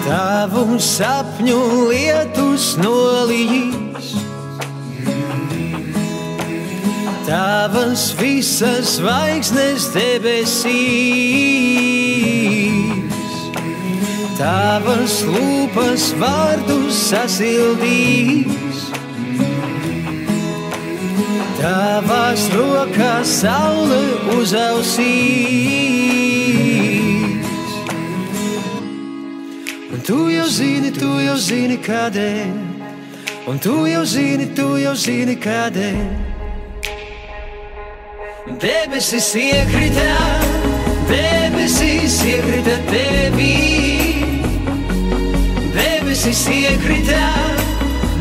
Tavu sapņu lietus nolijīs, tavas visas zvaigznes debesīs, tavas lūpas vārdus sasildīs, tavās rokās saule uzausīs. Un tu jau zini kādēļ, un tu jau zini kādēļ. Debesis iekrita tevī,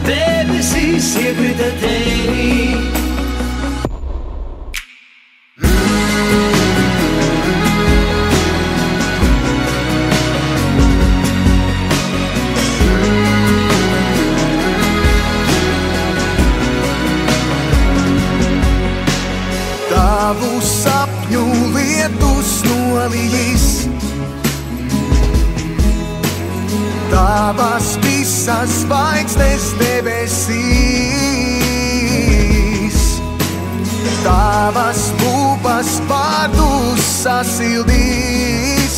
debesis iekrita tevī. Tavu sapņu lietus nolijīs, tavas visas zvaigznes debesīs, tavas lūpas vārdus sasildīs,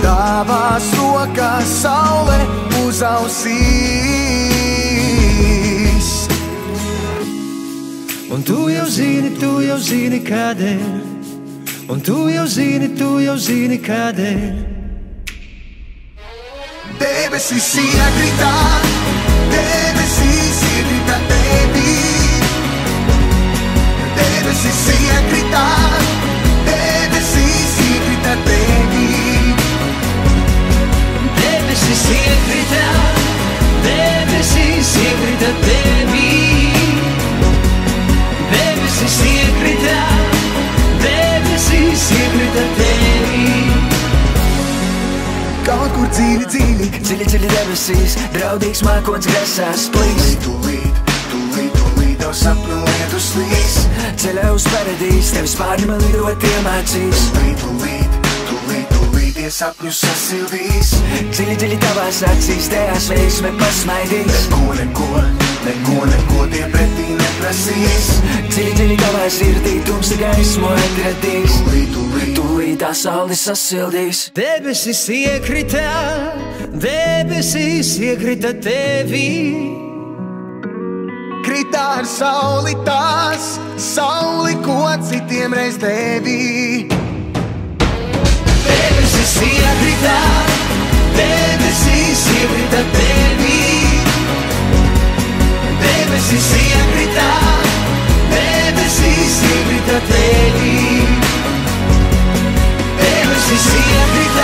tavās rokās saule uzausīs. Un tu jau zini kādēļ, un tu jau zini kādēļ. Debesis iekrita tevī, debesis iekrita tevī, Debesis iekrita tevī, debesis iekrita tevī. kaut kur dziļi debesīs, draudīgs mākoņs grasās plīs. Tūlīt tev sapņu lietus līs, Ceļā uz paradīzi, tevis pārņem lidot iemācīs. Tūlīt tie sapņus sasildīs, Dziļi tavās acīs, tajās veiksme pasmaidīs. Neko tie pretī neprasīs, Dziļi tavā sirdī tumsa gaismu atradīs. Tūlīt tā saule sasildīs. Debesis iekrita tevī, krita ar sauli tās, sauli, ko citiem reiz devī. debesis iekrita tevī, debesis iekrita tevī, debesis iekrita